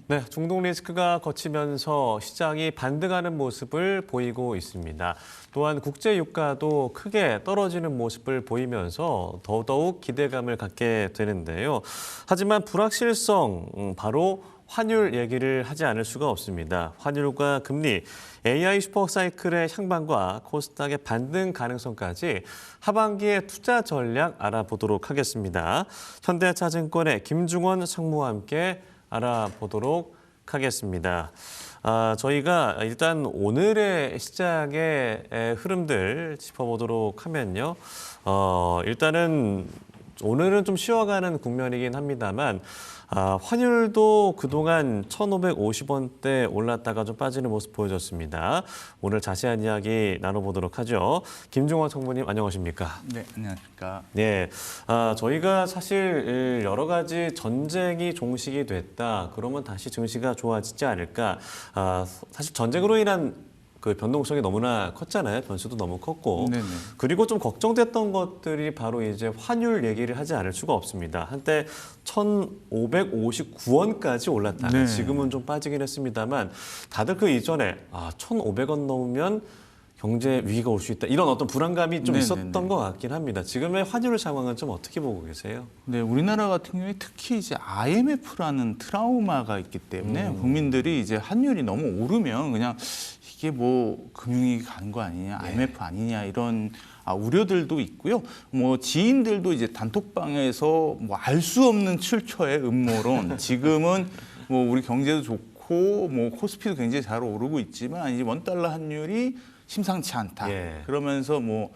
네, 중동 리스크가 거치면서 시장이 반등하는 모습을 보이고 있습니다. 또한 국제 유가도 크게 떨어지는 모습을 보이면서 더더욱 기대감을 갖게 되는데요. 하지만 불확실성, 바로 환율 얘기를 하지 않을 수가 없습니다. 환율과 금리, AI 슈퍼사이클의 향방과 코스닥의 반등 가능성까지 하반기의 투자 전략 알아보도록 하겠습니다. 현대차증권의 김중원 상무와 함께 알아보도록 하겠습니다. 저희가 일단 오늘의 시장의 흐름들 짚어보도록 하면요. 일단은 오늘은 좀 쉬어가는 국면이긴 합니다만 환율도 그동안 1,550원대 올랐다가 좀 빠지는 모습 보여줬습니다. 오늘 자세한 이야기 나눠보도록 하죠. 김중원 총무님 안녕하십니까? 네, 안녕하십니까? 네, 저희가 사실 여러 가지 전쟁이 종식이 됐다. 그러면 다시 증시가 좋아지지 않을까? 사실 전쟁으로 인한 그 변동성이 너무나 컸잖아요. 변수도 너무 컸고. 네네. 그리고 좀 걱정됐던 것들이 바로 이제 환율 얘기를 하지 않을 수가 없습니다. 한때 1,559원까지 올랐다가 네. 지금은 좀 빠지긴 했습니다만 다들 그 이전에 1,500원 넘으면 경제 위기가 올 수 있다. 이런 어떤 불안감이 좀 네네네. 있었던 것 같긴 합니다. 지금의 환율 상황은 좀 어떻게 보고 계세요? 네, 우리나라 같은 경우에 특히 이제 IMF라는 트라우마가 있기 때문에 국민들이 이제 환율이 너무 오르면 그냥 이게 뭐 금융위기 가는 거 아니냐, IMF 아니냐 이런 우려들도 있고요. 뭐 지인들도 이제 단톡방에서 뭐 알 수 없는 출처의 음모론. 지금은 뭐 우리 경제도 좋고 뭐 코스피도 굉장히 잘 오르고 있지만 이제 원달러 환율이 심상치 않다. 그러면서 뭐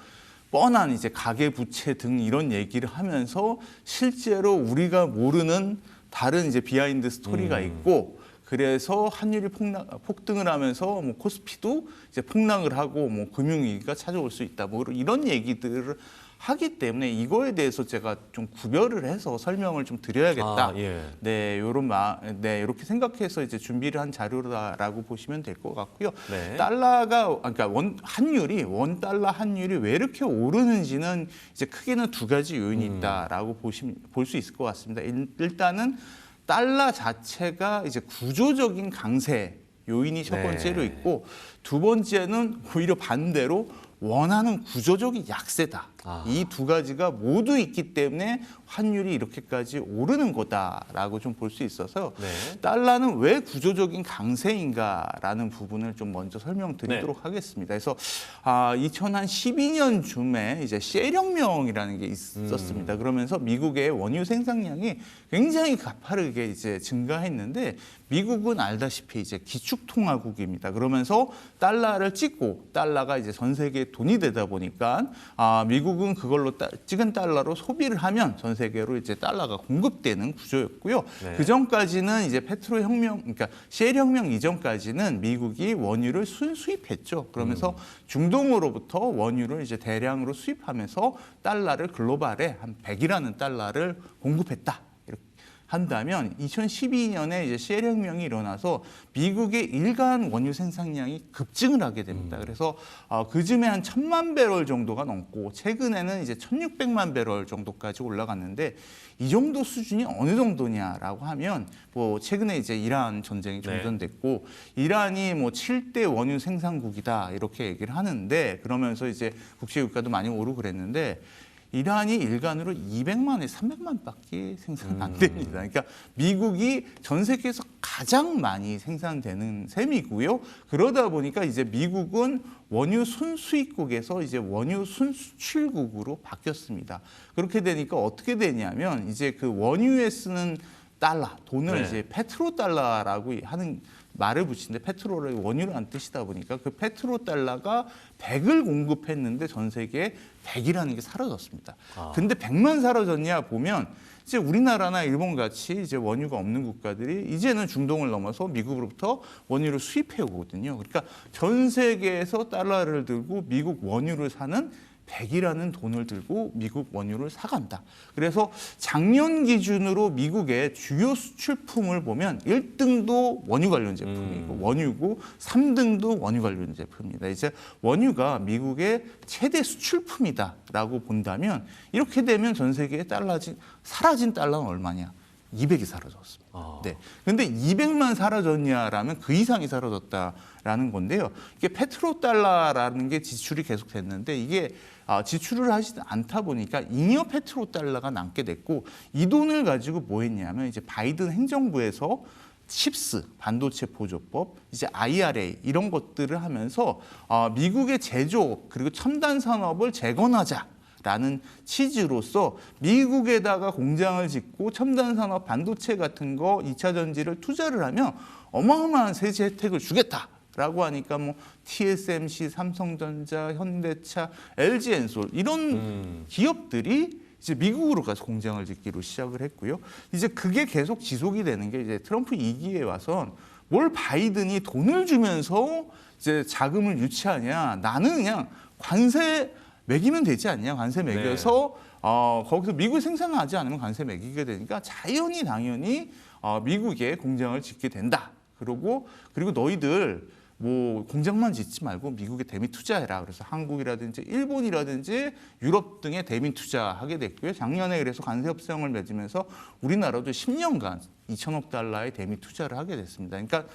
뻔한 이제 가계 부채 등 이런 얘기를 하면서 실제로 우리가 모르는 다른 이제 비하인드 스토리가 있고 그래서 환율이 폭등을 하면서 뭐 코스피도 이제 폭락을 하고 뭐 금융위기가 찾아올 수 있다. 뭐 이런 얘기들을 하기 때문에 이거에 대해서 제가 좀 구별을 해서 설명을 좀 드려야겠다. 네, 이렇게 생각해서 이제 준비를 한 자료라고 보시면 될 것 같고요. 네. 달러가 그러니까 원 달러 환율이 왜 이렇게 오르는지는 이제 크게는 두 가지 요인이 있다라고 볼 수 있을 것 같습니다. 일단은 달러 자체가 이제 구조적인 강세 요인이 첫 번째로 있고 두 번째는 오히려 반대로 원하는 구조적인 약세다. 이 두 가지가 모두 있기 때문에 환율이 이렇게까지 오르는 거다라고 좀 볼 수 있어서 달러는 왜 구조적인 강세인가라는 부분을 좀 먼저 설명드리도록 하겠습니다. 그래서 2012년 쯤에 이제 셰일혁명이라는 게 있었습니다. 그러면서 미국의 원유 생산량이 굉장히 가파르게 이제 증가했는데 미국은 알다시피 이제 기축통화국입니다. 그러면서 달러를 찍고 달러가 이제 전 세계에 돈이 되다 보니까 미국은 그걸로 찍은 달러로 소비를 하면 전 세계로 이제 달러가 공급되는 구조였고요. 그 전까지는 이제 그러니까 셰일혁명 이전까지는 미국이 원유를 수입했죠. 그러면서 중동으로부터 원유를 이제 대량으로 수입하면서 달러를 글로벌에 한 100이라는 달러를 공급했다. 한다면 2012년에 이제 셰일혁명이 일어나서 미국의 일간 원유 생산량이 급증을 하게 됩니다. 그래서 그쯤에 한 1,000만 배럴 정도가 넘고 최근에는 이제 1,600만 배럴 정도까지 올라갔는데 이 정도 수준이 어느 정도냐라고 하면 뭐 최근에 이제 이란 전쟁이 종전됐고 이란이 뭐 7대 원유 생산국이다 이렇게 얘기를 하는데 그러면서 이제 국제 유가도 많이 오르고 그랬는데 이란이 일간으로 200만에 300만밖에 생산 안 됩니다. 그러니까 미국이 전 세계에서 가장 많이 생산되는 셈이고요. 그러다 보니까 이제 미국은 원유 순수입국에서 이제 원유 순수출국으로 바뀌었습니다. 그렇게 되니까 어떻게 되냐면 이제 그 원유에 쓰는 달러, 돈을 이제 페트로달러라고 하는 말을 붙이는데 페트롤을 원유라는 뜻이다 보니까 그 페트로달러가 100을 공급했는데 전 세계에 100이라는 게 사라졌습니다. 근데 100만 사라졌냐 보면 이제 우리나라나 일본 같이 이제 원유가 없는 국가들이 이제는 중동을 넘어서 미국으로부터 원유를 수입해 오거든요. 그러니까 전 세계에서 달러를 들고 미국 원유를 사는 100이라는 돈을 들고 미국 원유를 사간다. 그래서 작년 기준으로 미국의 주요 수출품을 보면 1등도 원유 관련 제품이고 원유고 3등도 원유 관련 제품입니다. 이제 원유가 미국의 최대 수출품이다라고 본다면 이렇게 되면 전 세계에 사라진 달러는 얼마냐? 200이 사라졌습니다. 아. 네. 근데 200만 사라졌냐라면 그 이상이 사라졌다라는 건데요. 이게 페트로달러라는 게 지출이 계속 됐는데 이게 지출을 하지 않다 보니까 잉여 페트로달러가 남게 됐고 이 돈을 가지고 뭐 했냐면 이제 바이든 행정부에서 칩스, 반도체 보조법, 이제 IRA 이런 것들을 하면서 미국의 제조업 그리고 첨단 산업을 재건하자라는 취지로서 미국에다가 공장을 짓고 첨단 산업 반도체 같은 거 2차 전지를 투자를 하면 어마어마한 세제 혜택을 주겠다라고 하니까 뭐 TSMC, 삼성전자, 현대차, LG엔솔 이런 기업들이 이제 미국으로 가서 공장을 짓기로 시작을 했고요. 이제 그게 계속 지속이 되는 게 이제 트럼프 2기에 와선 뭘 바이든이 돈을 주면서 이제 자금을 유치하냐. 나는 그냥 관세 매기면 되지 않냐. 관세 매겨서 거기서 미국이 생산하지 않으면 관세 매기게 되니까 자연히 당연히 미국에 공장을 짓게 된다. 그리고 너희들 뭐 공장만 짓지 말고 미국에 대미 투자해라. 그래서 한국이라든지 일본이라든지 유럽 등에 대미 투자하게 됐고요. 작년에 그래서 관세 협상을 맺으면서 우리나라도 10년간 2천억 달러의 대미 투자를 하게 됐습니다. 그러니까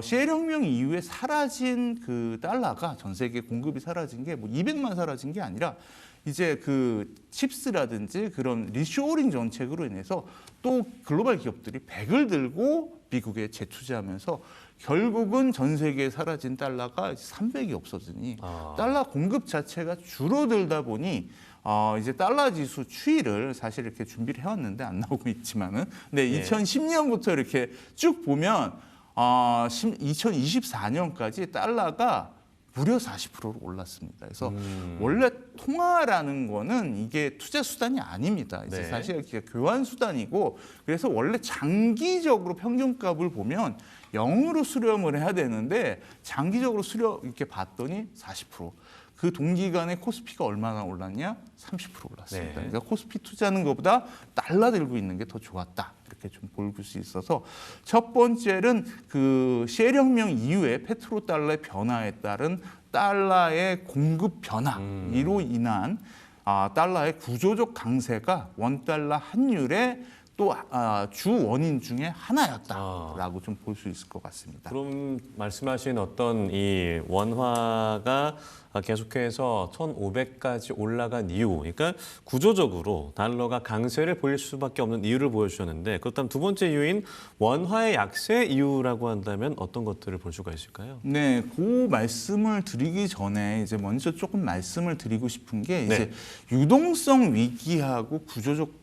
시엘 혁명 이후에 사라진 그 달러가 전 세계 공급이 사라진 게 뭐 200만 사라진 게 아니라 이제 그 칩스라든지 그런 리쇼어링 정책으로 인해서 또 글로벌 기업들이 백을 들고 미국에 재투자하면서 결국은 전 세계에 사라진 달러가 300이 없어지니 달러 공급 자체가 줄어들다 보니 이제 달러 지수 추이를 사실 이렇게 준비를 해왔는데 안 나오고 있지만은 근데 2010년부터 이렇게 쭉 보면 2024년까지 달러가 무려 40%로 올랐습니다. 그래서 원래 통화라는 거는 이게 투자 수단이 아닙니다. 이제 사실 이게 교환 수단이고 그래서 원래 장기적으로 평균값을 보면 0으로 수렴을 해야 되는데 장기적으로 이렇게 봤더니 40%. 그 동기간에 코스피가 얼마나 올랐냐? 30% 올랐습니다. 그러니까 코스피 투자하는 것보다 달러 들고 있는 게 더 좋았다. 이렇게 좀 볼 수 있어서 첫 번째는 그 시엘 혁명 이후에 페트로달러의 변화에 따른 달러의 공급 변화로 인한 달러의 구조적 강세가 원달러 환율의 또 주 원인 중에 하나였다라고 좀 볼 수 있을 것 같습니다. 그럼 말씀하신 어떤 이 원화가 계속해서 1,500까지 올라간 이유, 그러니까 구조적으로 달러가 강세를 보일 수밖에 없는 이유를 보여주셨는데 그렇다면 두 번째 이유인 원화의 약세 이유라고 한다면 어떤 것들을 볼 수가 있을까요? 네, 그 말씀을 드리기 전에 이제 먼저 조금 말씀을 드리고 싶은 게 이제 유동성 위기하고 구조적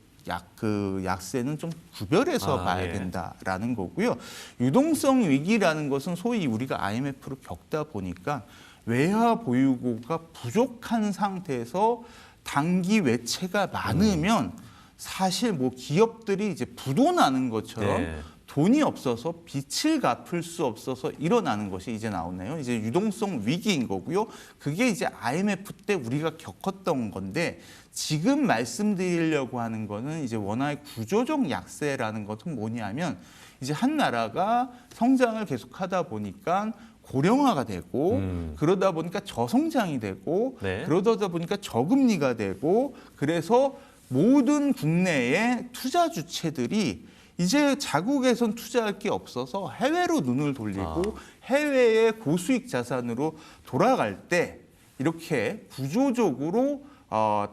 약세는 좀 구별해서 봐야 된다라는 거고요. 유동성 위기라는 것은 소위 우리가 IMF를 겪다 보니까 외화 보유고가 부족한 상태에서 단기 외채가 많으면 사실 뭐 기업들이 이제 부도나는 것처럼 돈이 없어서 빚을 갚을 수 없어서 일어나는 것이 이제 나오네요. 이제 유동성 위기인 거고요. 그게 이제 IMF 때 우리가 겪었던 건데 지금 말씀드리려고 하는 거는 이제 원화의 구조적 약세라는 것은 뭐냐면 이제 한 나라가 성장을 계속하다 보니까 고령화가 되고 그러다 보니까 저성장이 되고 그러다 보니까 저금리가 되고 그래서 모든 국내의 투자 주체들이 이제 자국에선 투자할 게 없어서 해외로 눈을 돌리고 해외의 고수익 자산으로 돌아갈 때 이렇게 구조적으로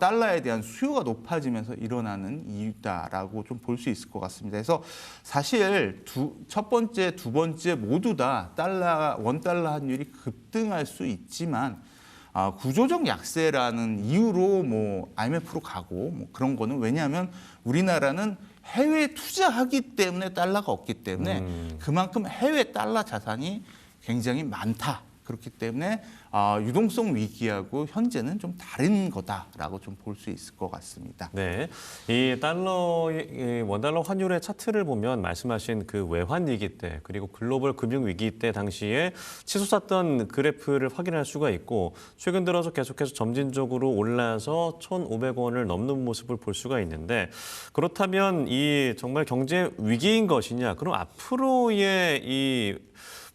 달러에 대한 수요가 높아지면서 일어나는 이유다라고 좀 볼 수 있을 것 같습니다. 그래서 사실 첫 번째, 두 번째 모두 다 원달러 환율이 급등할 수 있지만 구조적 약세라는 이유로 뭐 IMF로 가고 뭐 그런 거는 왜냐하면 우리나라는 해외 투자하기 때문에 달러가 없기 때문에 그만큼 해외 달러 자산이 굉장히 많다. 그렇기 때문에 유동성 위기하고 현재는 좀 다른 거다라고 좀 볼 수 있을 것 같습니다. 네, 이 원달러 환율의 차트를 보면 말씀하신 그 외환 위기 때 그리고 글로벌 금융 위기 때 당시에 치솟았던 그래프를 확인할 수가 있고 최근 들어서 계속해서 점진적으로 올라서 1,500원을 넘는 모습을 볼 수가 있는데 그렇다면 이 정말 경제 위기인 것이냐? 그럼 앞으로의 이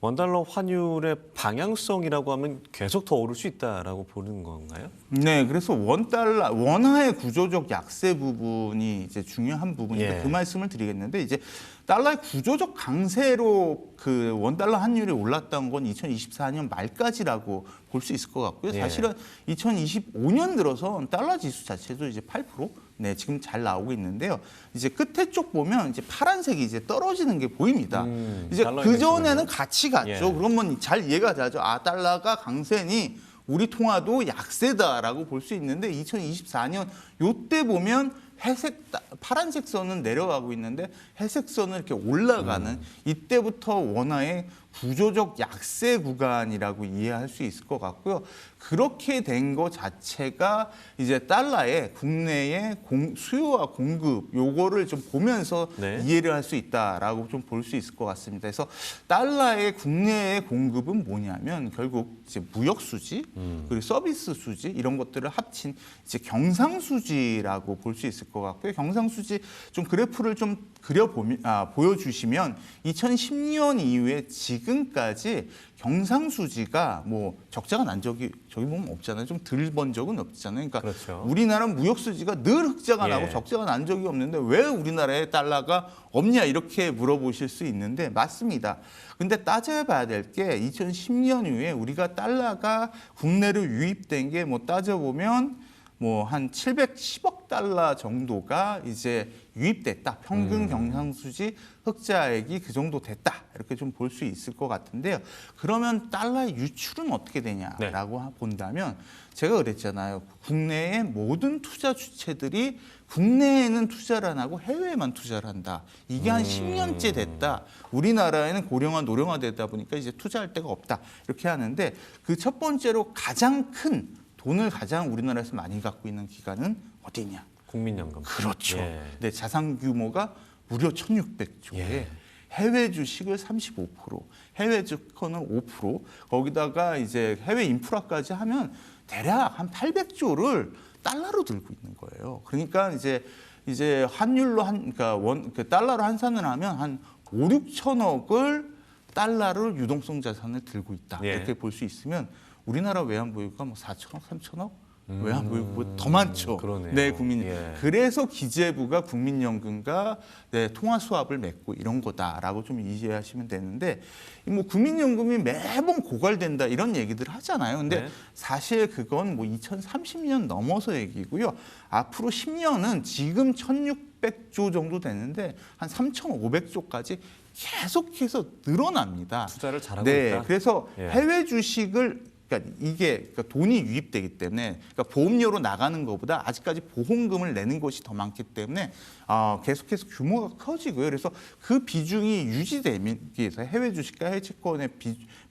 원달러 환율의 방향성이라고 하면 계속 더 오를 수 있다라고 보는 건가요? 네, 그래서 원화의 구조적 약세 부분이 이제 중요한 부분인데 예. 그 말씀을 드리겠는데 이제 달러의 구조적 강세로 그 원달러 환율이 올랐던 건 2024년 말까지라고 볼 수 있을 것 같고요. 예. 사실은 2025년 들어서 달러 지수 자체도 이제 8%, 네, 지금 잘 나오고 있는데요. 이제 끝에 쪽 보면 이제 파란색이 이제 떨어지는 게 보입니다. 이제 달러 그 인덱스군요. 전에는 같이 갔죠. 예. 그러면 잘 이해가 되죠. 아, 달러가 강세니 우리 통화도 약세다라고 볼 수 있는데 2024년 요때 보면 파란색 선은 내려가고 있는데 회색 선은 이렇게 올라가는 이때부터 원화의 구조적 약세 구간이라고 이해할 수 있을 것 같고요. 그렇게 된 거 자체가 이제 달러의 국내의 수요와 공급 요거를 좀 보면서 네. 이해를 할 수 있다라고 좀 볼 수 있을 것 같습니다. 그래서 달러의 국내의 공급은 뭐냐면 결국 이제 무역 수지 그리고 서비스 수지 이런 것들을 합친 이제 경상수지라고 볼 수 있을 것 같고요. 경상수지 좀 그래프를 좀 보여주시면 2010년 이후에 지금까지 경상수지가 뭐 적자가 난 적이 저기 보면 없잖아요. 좀 덜 번 적은 없잖아요. 그러니까 그렇죠. 우리나라 무역수지가 늘 흑자가 예. 나고 적자가 난 적이 없는데 왜 우리나라에 달러가 없냐 이렇게 물어보실 수 있는데 맞습니다. 근데 따져봐야 될 게 2010년 이후에 우리가 달러가 국내로 유입된 게 뭐 따져보면 뭐 한 710억 달러 정도가 이제 유입됐다. 평균 경상수지 흑자액이 그 정도 됐다. 이렇게 좀 볼 수 있을 것 같은데요. 그러면 달러의 유출은 어떻게 되냐라고 본다면 제가 그랬잖아요. 국내의 모든 투자 주체들이 국내에는 투자를 안 하고 해외에만 투자를 한다. 이게 한 10년째 됐다. 우리나라에는 고령화, 노령화되다 보니까 이제 투자할 데가 없다. 이렇게 하는데 그 첫 번째로 가장 큰 돈을 가장 우리나라에서 많이 갖고 있는 기관은 어디냐? 국민연금. 그렇죠. 예. 네, 자산 규모가 무려 1,600조에 예. 해외 주식을 35%, 해외 주식은 5%, 거기다가 이제 해외 인프라까지 하면 대략 한 800조를 달러로 들고 있는 거예요. 그러니까 이제 환율로 그 달러로 환산을 하면 한 5, 6천억을 달러로 유동성 자산을 들고 있다. 예. 이렇게 볼 수 있으면 우리나라 외환 보유가 뭐 4천억, 3천억 외환 보유고 더 많죠. 그러네요. 네, 국민. 예. 그래서 기재부가 국민연금과 네, 통화 수합을 맺고 이런 거다라고 좀 이해하시면 되는데 뭐 국민연금이 매번 고갈된다 이런 얘기들 하잖아요. 근데 네. 사실 그건 뭐 2030년 넘어서 얘기고요. 앞으로 10년은 지금 1,600조 정도 되는데 한 3,500조까지 계속해서 늘어납니다. 투자를 잘하고 네, 있다. 그래서 예. 해외 주식을 그러니까 돈이 유입되기 때문에 그러니까 보험료로 나가는 것보다 아직까지 보험금을 내는 것이 더 많기 때문에 계속해서 규모가 커지고요. 그래서 그 비중이 유지되기 위해서 해외 주식과 해외 채권의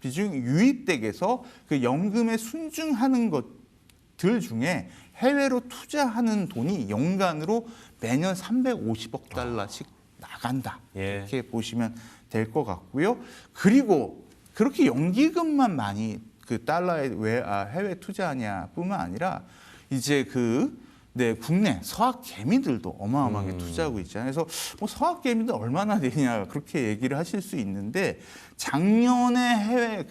비중이 유입되기 위해서 그 연금에 순증하는 것들 중에 해외로 투자하는 돈이 연간으로 매년 350억 달러씩 나간다. 예. 이렇게 보시면 될 것 같고요. 그리고 그렇게 연기금만 많이 그 달러에 왜 해외 투자하냐뿐만 아니라 이제 네, 국내 서학 개미들도 어마어마하게 투자하고 있잖아요. 그래서 뭐 서학 개미들 얼마나 되냐 그렇게 얘기를 하실 수 있는데 작년에 해외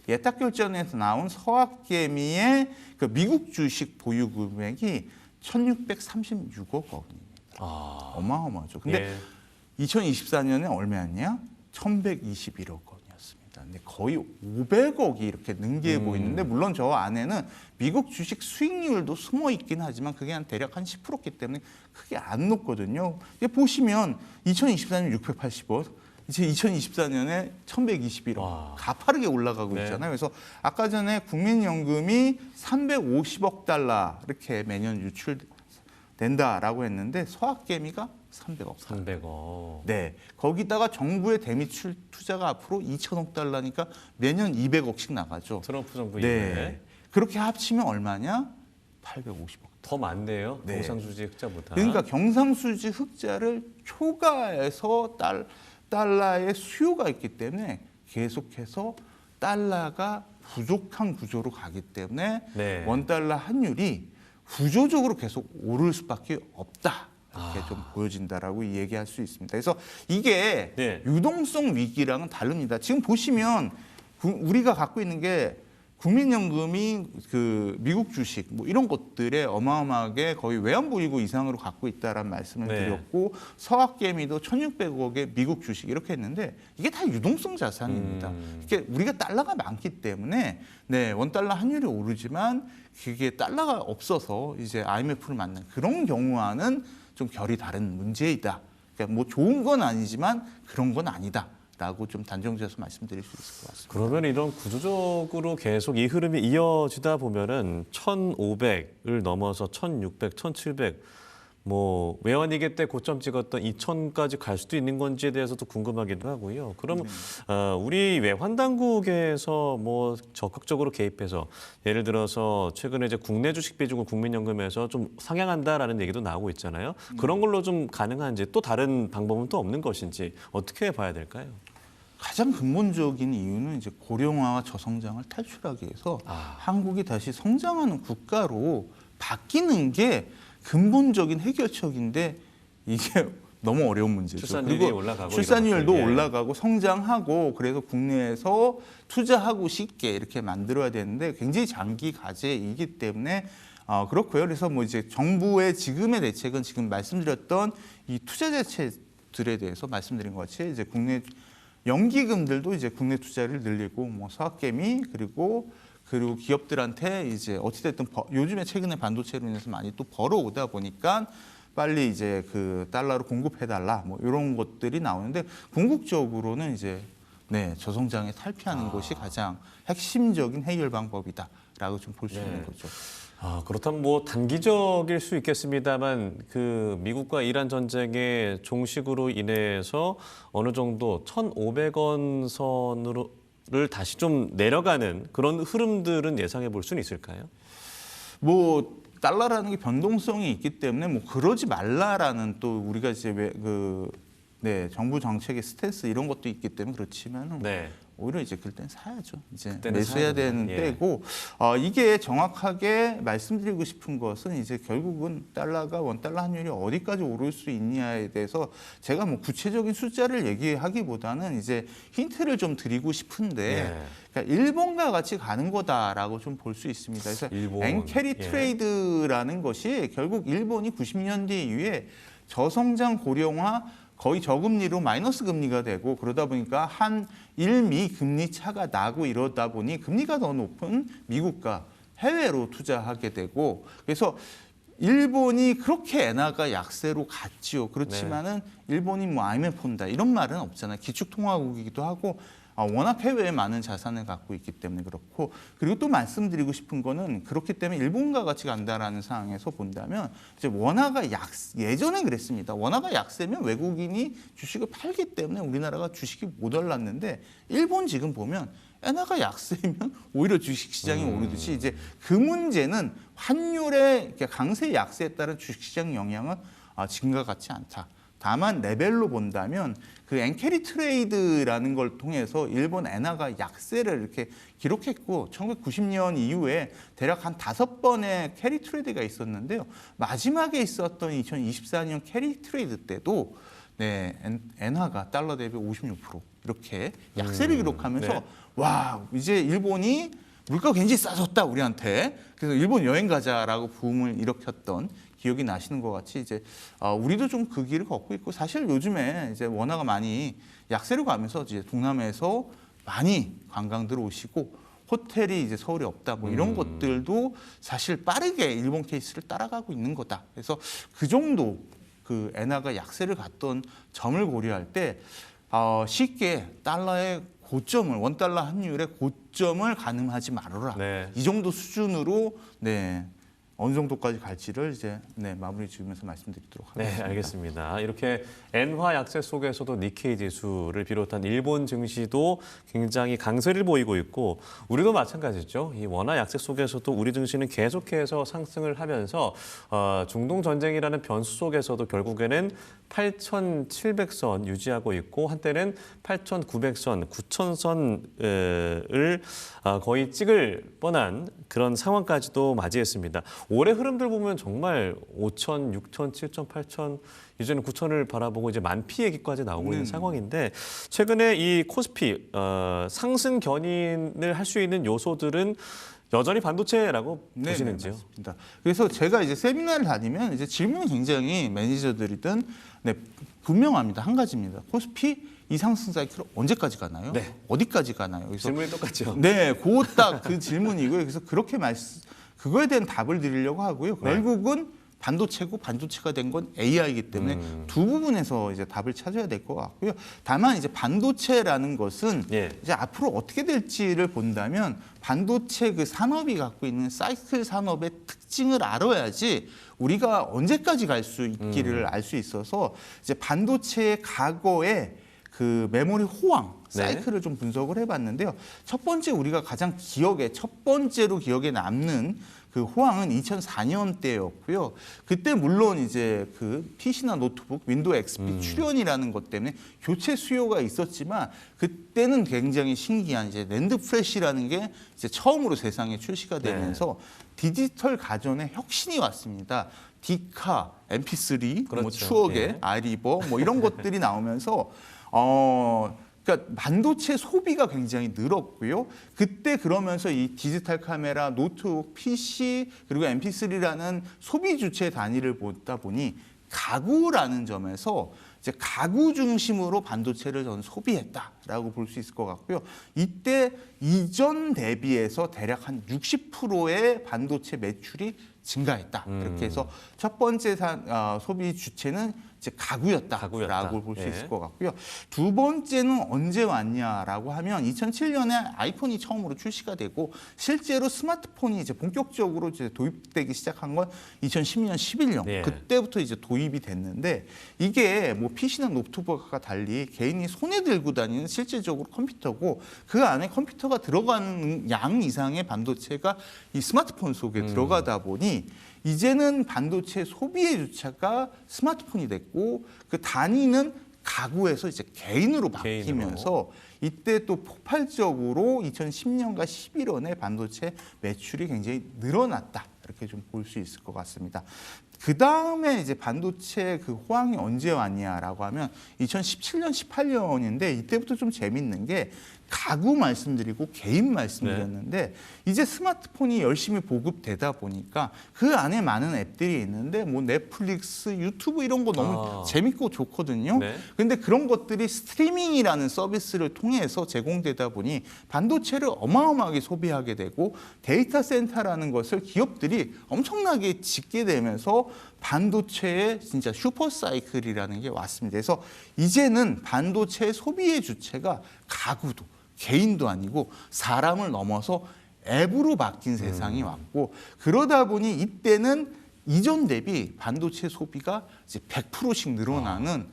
예탁 결제원에서 나온 서학 개미의 그 미국 주식 보유 금액이 1,636억 원입니다. 어마어마하죠. 근데 예. 2024년에 얼마였냐? 1,121억 원이었습니다. 근데 거의 500억이 이렇게 는 게 보이는데 물론 저 안에는 미국 주식 수익률도 숨어 있긴 하지만 그게 한 대략 한 10%기 때문에 크게 안 높거든요. 보시면 2024년 680억, 이제 2024년에 1,121억 와. 가파르게 올라가고 네. 있잖아요. 그래서 아까 전에 국민연금이 350억 달러 이렇게 매년 유출된다라고 했는데 서학개미가 300억. 300억. 네, 거기다가 정부의 대미출 투자가 앞으로 2천억 달러니까 매년 200억씩 나가죠. 트럼프 정부 네, 이후에 그렇게 합치면 얼마냐? 850억. 더 많네요. 네. 경상수지 흑자보다. 그러니까 경상수지 흑자를 초과해서 달러의 수요가 있기 때문에 계속해서 달러가 부족한 구조로 가기 때문에 네. 원달러 환율이 구조적으로 계속 오를 수밖에 없다. 이렇게 좀 보여진다라고 얘기할 수 있습니다. 그래서 이게 네. 유동성 위기랑은 다릅니다. 지금 보시면 우리가 갖고 있는 게 국민연금이 그 미국 주식 뭐 이런 것들에 어마어마하게 거의 외환보유고 이상으로 갖고 있다라는 말씀을 네. 드렸고 서학개미도 1,600억의 미국 주식 이렇게 했는데 이게 다 유동성 자산입니다. 이게 우리가 달러가 많기 때문에 네, 원달러 환율이 오르지만 그게 달러가 없어서 이제 IMF를 만난 그런 경우와는 좀 결이 다른 문제이다. 그러니까 뭐 좋은 건 아니지만 그런 건 아니다. 라고 좀 단정지어서 말씀드릴 수 있을 것 같습니다. 그러면 이런 구조적으로 계속 이 흐름이 이어지다 보면은 1,500을 넘어서 1,600, 1,700, 뭐 외환위기 때 고점 찍었던 2,000까지 갈 수도 있는 건지에 대해서도 궁금하기도 하고요. 그럼 우리 외환 당국에서 뭐 적극적으로 개입해서 예를 들어서 최근에 이제 국내 주식 비중을 국민연금에서 좀 상향한다라는 얘기도 나오고 있잖아요. 그런 걸로 좀 가능한지 또 다른 방법은 또 없는 것인지 어떻게 봐야 될까요? 가장 근본적인 이유는 이제 고령화와 저성장을 탈출하기 위해서 한국이 다시 성장하는 국가로 바뀌는 게 근본적인 해결책인데 이게 너무 어려운 문제죠. 출산율이 그리고 올라가고 출산율도 이런 것들, 예. 올라가고 성장하고 그래서 국내에서 투자하고 쉽게 이렇게 만들어야 되는데 굉장히 장기 과제이기 때문에 그렇고요. 그래서 뭐 이제 정부의 지금의 대책은 지금 말씀드렸던 이 투자 대책들에 대해서 말씀드린 것 같이 이제 국내 연기금들도 이제 국내 투자를 늘리고 뭐 서학개미 그리고 기업들한테 이제 어찌됐든 요즘에 최근에 반도체로 인해서 많이 또 벌어오다 보니까 빨리 이제 그 달러로 공급해달라 뭐 이런 것들이 나오는데 궁극적으로는 이제 네 저성장에 탈피하는 것이 가장 핵심적인 해결 방법이다라고 좀 볼 수 있는 거죠. 그렇다면 뭐 단기적일 수 있겠습니다만 그 미국과 이란 전쟁의 종식으로 인해서 어느 정도 1,500원 선으로를 다시 좀 내려가는 그런 흐름들은 예상해 볼 수는 있을까요? 뭐 달러라는 게 변동성이 있기 때문에 뭐 그러지 말라라는 또 우리가 이제 네, 정부 정책의 스탠스 이런 것도 있기 때문에 그렇지만 네. 오히려 이제 그럴 땐 사야죠. 이제 그때는 매수해야 사야 되는 되는군요. 때고 이게 정확하게 말씀드리고 싶은 것은 이제 결국은 달러가 원달러 환율이 어디까지 오를 수 있냐에 대해서 제가 뭐 구체적인 숫자를 얘기하기보다는 이제 힌트를 좀 드리고 싶은데 네. 그러니까 일본과 같이 가는 거다라고 좀 볼 수 있습니다. 그래서 일본. 엔캐리 예. 트레이드라는 것이 결국 일본이 90년대 이후에 저성장 고령화 거의 저금리로 마이너스 금리가 되고 그러다 보니까 한 일미 금리 차가 나고 이러다 보니 금리가 더 높은 미국과 해외로 투자하게 되고 그래서 일본이 그렇게 엔화가 약세로 갔지요. 그렇지만은 일본이 뭐 IMF 온다 이런 말은 없잖아요. 기축통화국이기도 하고 워낙 해외에 많은 자산을 갖고 있기 때문에 그렇고 그리고 또 말씀드리고 싶은 거는 그렇기 때문에 일본과 같이 간다라는 상황에서 본다면 이제 원화가 예전에 그랬습니다. 원화가 약세면 외국인이 주식을 팔기 때문에 우리나라가 주식이 못 올랐는데 일본 지금 보면 엔화가 약세면 오히려 주식시장이 오르듯이 이제 그 문제는 환율의 강세 약세에 따른 주식시장 영향은 지금과 같지 않다. 다만 레벨로 본다면 그 엔캐리 트레이드라는 걸 통해서 일본 엔화가 약세를 이렇게 기록했고 1990년 이후에 대략 한 5번의 캐리 트레이드가 있었는데요. 마지막에 있었던 2024년 캐리 트레이드 때도 네, 엔화가 달러 대비 56% 이렇게 약세를 기록하면서 네. 와 이제 일본이 물가가 굉장히 싸졌다 우리한테 그래서 일본 여행 가자라고 붐을 일으켰던 기억이 나시는 것 같이 이제 우리도 좀 그 길을 걷고 있고 사실 요즘에 이제 원화가 많이 약세로 가면서 이제 동남아에서 많이 관광들 오시고 호텔이 이제 서울에 없다 뭐 이런 것들도 사실 빠르게 일본 케이스를 따라가고 있는 거다. 그래서 그 정도 그 엔화가 약세를 갔던 점을 고려할 때 쉽게 달러의 고점을 원달러 환율의 고점을 가늠하지 말아라. 네. 이 정도 수준으로 네. 어느 정도까지 갈지를 이제 네, 마무리 지으면서 말씀드리도록 하겠습니다. 네, 알겠습니다. 이렇게 엔화 약세 속에서도 니케이 지수를 비롯한 일본 증시도 굉장히 강세를 보이고 있고 우리도 마찬가지죠. 이 원화 약세 속에서도 우리 증시는 계속해서 상승을 하면서 중동 전쟁이라는 변수 속에서도 결국에는 8,700선 유지하고 있고 한때는 8,900선, 9,000선을 거의 찍을 뻔한 그런 상황까지도 맞이했습니다. 올해 흐름들 보면 정말 5천, 6천, 7천, 8천, 이제는 9천을 바라보고 이제 만피 얘기까지 나오고 있는 상황인데 최근에 이 코스피 상승 견인을 할 수 있는 요소들은 여전히 반도체라고 네, 보시는지요? 맞습니다. 그래서 제가 이제 세미나를 다니면 이제 질문이 굉장히 매니저들이든 분명합니다. 한 가지입니다. 코스피 이 상승 사이클 언제까지 가나요? 네. 어디까지 가나요? 그래서 질문이 똑같죠. 네, 딱 그 질문이고요. 그래서 그렇게 그거에 대한 답을 드리려고 하고요. 결국은 반도체고 반도체가 된 건 AI이기 때문에 두 부분에서 이제 답을 찾아야 될 것 같고요. 다만 이제 반도체라는 것은 이제 앞으로 어떻게 될지를 본다면 반도체 그 산업이 갖고 있는 사이클 산업의 특징을 알아야지 우리가 언제까지 갈 수 있기를 알 수 있어서 이제 반도체의 과거에 그 메모리 호황 사이클을 좀 분석을 해봤는데요. 첫 번째 우리가 가장 첫 번째로 기억에 남는 그 호황은 2004년 때였고요. 그때 물론 이제 그 PC나 노트북, 윈도우 XP 출현이라는 것 때문에 교체 수요가 있었지만 그때는 굉장히 신기한 이제 낸드 플래시라는 게 이제 처음으로 세상에 출시가 되면서 디지털 가전의 혁신이 왔습니다. 디카, MP3, 그렇죠. 뭐 추억의 아리버 뭐 이런 것들이 나오면서 그러니까 반도체 소비가 굉장히 늘었고요. 그때 그러면서 이 디지털 카메라, 노트북, PC 그리고 MP3라는 소비 주체 단위를 보다 보니 가구라는 점에서 이제 가구 중심으로 반도체를 저는 소비했다라고 볼 수 있을 것 같고요. 이때 이전 대비해서 대략 한 60%의 반도체 매출이 증가했다. 이렇게 해서 첫 번째 소비 주체는 이제 가구였다라고 볼 수 있을 것 같고요. 두 번째는 언제 왔냐라고 하면 2007년에 아이폰이 처음으로 출시가 되고 실제로 스마트폰이 이제 본격적으로 이제 도입되기 시작한 건 2010년, 11년 그때부터 이제 도입이 됐는데 이게 뭐 PC나 노트북과 달리 개인이 손에 들고 다니는 실질적으로 컴퓨터고 그 안에 컴퓨터가 들어가는 양 이상의 반도체가 이 스마트폰 속에 들어가다 보니 이제는 반도체 소비의 주체가 스마트폰이 됐고 그 단위는 가구에서 이제 개인으로 바뀌면서 이때 또 폭발적으로 2010년과 11년에 반도체 매출이 굉장히 늘어났다. 이렇게 좀 볼 수 있을 것 같습니다. 그 다음에 이제 반도체 그 호황이 언제 왔냐라고 하면 2017년, 18년인데 이때부터 좀 재밌는 게 가구 말씀드리고 개인 말씀드렸는데 이제 스마트폰이 열심히 보급되다 보니까 그 안에 많은 앱들이 있는데 뭐 넷플릭스, 유튜브 이런 거 너무 재밌고 좋거든요. 근데 그런 것들이 스트리밍이라는 서비스를 통해서 제공되다 보니 반도체를 어마어마하게 소비하게 되고 데이터 센터라는 것을 기업들이 엄청나게 짓게 되면서 반도체의 진짜 슈퍼 사이클이라는 게 왔습니다. 그래서 이제는 반도체 소비의 주체가 가구도 개인도 아니고 사람을 넘어서 앱으로 바뀐 세상이 왔고 그러다 보니 이때는 이전 대비 반도체 소비가 이제 100%씩 늘어나는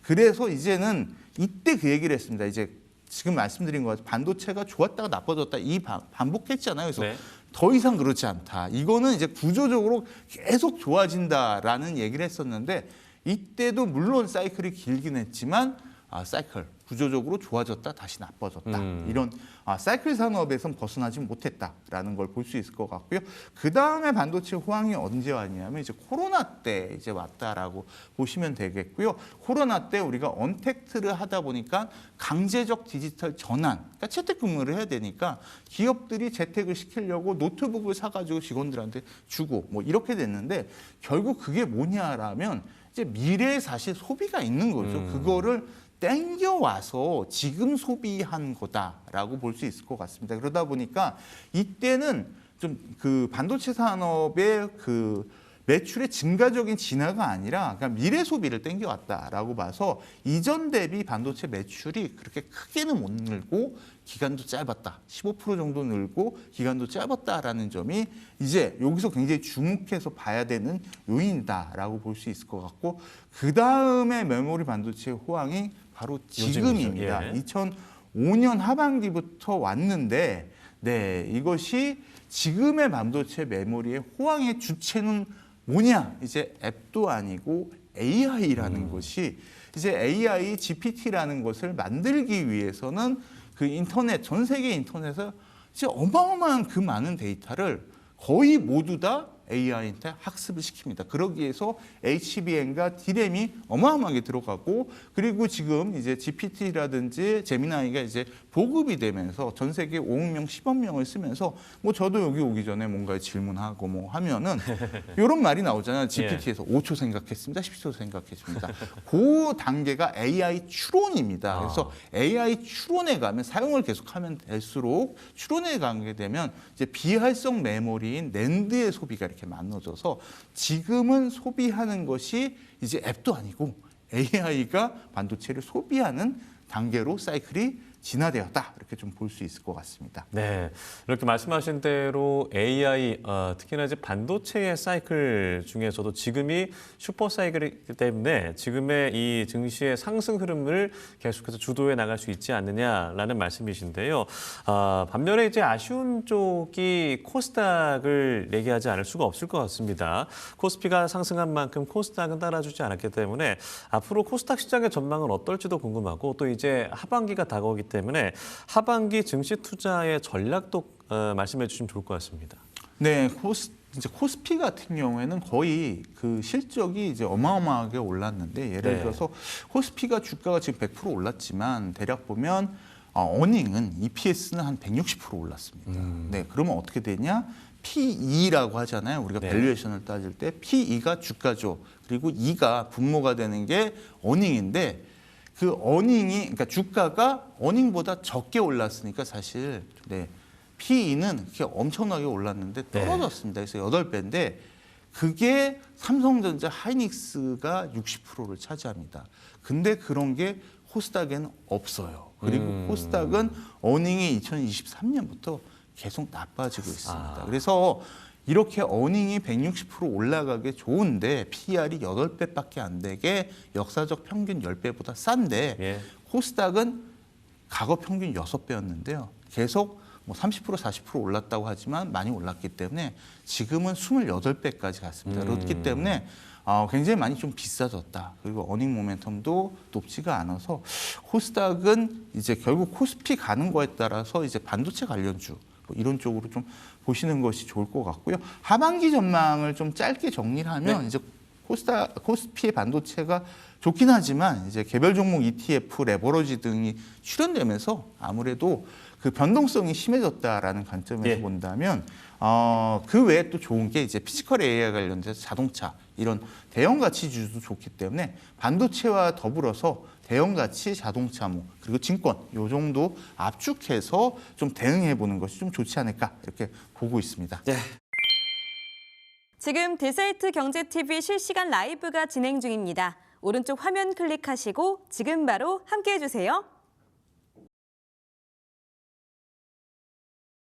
그래서 이제는 이때 그 얘기를 했습니다. 이제 지금 말씀드린 것 같아요. 반도체가 좋았다가 나빠졌다 이 반복했잖아요. 그래서 더 이상 그렇지 않다. 이거는 이제 구조적으로 계속 좋아진다라는 얘기를 했었는데 이때도 물론 사이클이 길긴 했지만 사이클 구조적으로 좋아졌다 다시 나빠졌다 이런 사이클 산업에선 벗어나지 못했다라는 걸 볼 수 있을 것 같고요. 그 다음에 반도체 호황이 언제 왔냐면 이제 코로나 때 이제 왔다라고 보시면 되겠고요. 코로나 때 우리가 언택트를 하다 보니까 강제적 디지털 전환, 그러니까 재택근무를 해야 되니까 기업들이 재택을 시키려고 노트북을 사가지고 직원들한테 주고 뭐 이렇게 됐는데 결국 그게 뭐냐라면 이제 미래에 사실 소비가 있는 거죠. 그거를 땡겨와서 지금 소비한 거다라고 볼 수 있을 것 같습니다. 그러다 보니까 이때는 좀 그 반도체 산업의 그 매출의 증가적인 진화가 아니라 그냥 미래 소비를 땡겨왔다라고 봐서 이전 대비 반도체 매출이 그렇게 크게는 못 늘고 기간도 짧았다. 15% 정도 늘고 기간도 짧았다라는 점이 이제 여기서 굉장히 주목해서 봐야 되는 요인이다라고 볼 수 있을 것 같고 그 다음에 메모리 반도체 호황이 바로 지금입니다. 2005년 하반기부터 왔는데 이것이 지금의 반도체 메모리의 호황의 주체는 뭐냐? 이제 앱도 아니고 AI라는 것이 이제 AI, GPT라는 것을 만들기 위해서는 그 인터넷, 전 세계 인터넷에서 이제 어마어마한 그 많은 데이터를 거의 모두 다 AI한테 학습을 시킵니다. 그러기 위해서 HBM과 D램이 어마어마하게 들어가고 그리고 지금 이제 GPT라든지 제미나이가 이제 보급이 되면서 전 세계 5억 명, 10억 명을 쓰면서 뭐 저도 여기 오기 전에 뭔가 질문하고 뭐 하면은 이런 말이 나오잖아요. GPT에서 5초 생각했습니다. 10초 생각했습니다. 그 단계가 AI 추론입니다. 그래서 AI 추론에 가면 사용을 계속하면 될수록 추론에 가게 되면 이제 비활성 메모리인 낸드의 소비가 이렇게 많아져서 지금은 소비하는 것이 이제 앱도 아니고 AI가 반도체를 소비하는 단계로 사이클이 진화되었다 이렇게 좀 볼 수 있을 것 같습니다. 네, 이렇게 말씀하신 대로 AI, 특히나 이제 반도체의 사이클 중에서도 지금이 슈퍼 사이클이기 때문에 지금의 이 증시의 상승 흐름을 계속해서 주도해 나갈 수 있지 않느냐라는 말씀이신데요. 반면에 이제 아쉬운 쪽이 코스닥을 얘기하지 않을 수가 없을 것 같습니다. 코스피가 상승한 만큼 코스닥은 따라주지 않았기 때문에 앞으로 코스닥 시장의 전망은 어떨지도 궁금하고 또 이제 하반기가 다가오기 때문에 하반기 증시 투자의 전략도 말씀해 주시면 좋을 것 같습니다. 네, 이제 코스피 같은 경우에는 거의 그 실적이 이제 어마어마하게 올랐는데 예를 네. 들어서 코스피가 주가가 지금 100% 올랐지만 대략 보면 어닝은 EPS는 한 160% 올랐습니다. 네, 그러면 어떻게 되냐? PE라고 하잖아요. 우리가 네. 밸류에이션을 따질 때 PE가 주가죠. 그리고 E가 분모가 되는 게 어닝인데 그 어닝이 그러니까 주가가 어닝보다 적게 올랐으니까 사실 네. PE는 그렇게 엄청나게 올랐는데 떨어졌습니다. 그래서 8배인데 그게 삼성전자 하이닉스가 60%를 차지합니다. 근데 그런 게 코스닥에는 없어요. 그리고 코스닥은 어닝이 2023년부터 계속 나빠지고 있습니다. 그래서 이렇게 어닝이 160% 올라가게 좋은데 PER이 8배밖에 안 되게 역사적 평균 10배보다 싼데 예. 코스닥은 과거 평균 6배였는데요. 계속 뭐 30% 40% 올랐다고 하지만 많이 올랐기 때문에 지금은 28배까지 갔습니다. 그렇기 때문에 굉장히 많이 좀 비싸졌다. 그리고 어닝 모멘텀도 높지가 않아서 코스닥은 이제 결국 코스피 가는 거에 따라서 이제 반도체 관련주 뭐 이런 쪽으로 좀 보시는 것이 좋을 것 같고요. 하반기 전망을 좀 짧게 정리를 하면 이제 코스피의 반도체가 좋긴 하지만 이제 개별 종목 ETF, 레버러지 등이 출현되면서 아무래도 그 변동성이 심해졌다라는 관점에서 본다면 그 외에 또 좋은 게 이제 피지컬 AI 관련돼서 자동차 이런 대형 가치주도 좋기 때문에 반도체와 더불어서 대형 가치, 자동차 그리고 증권 요 정도 압축해서 좀 대응해 보는 것이 좀 좋지 않을까 이렇게 보고 있습니다. 네. 지금 데사이트 경제TV 실시간 라이브가 진행 중입니다. 오른쪽 화면 클릭하시고 지금 바로 함께해 주세요.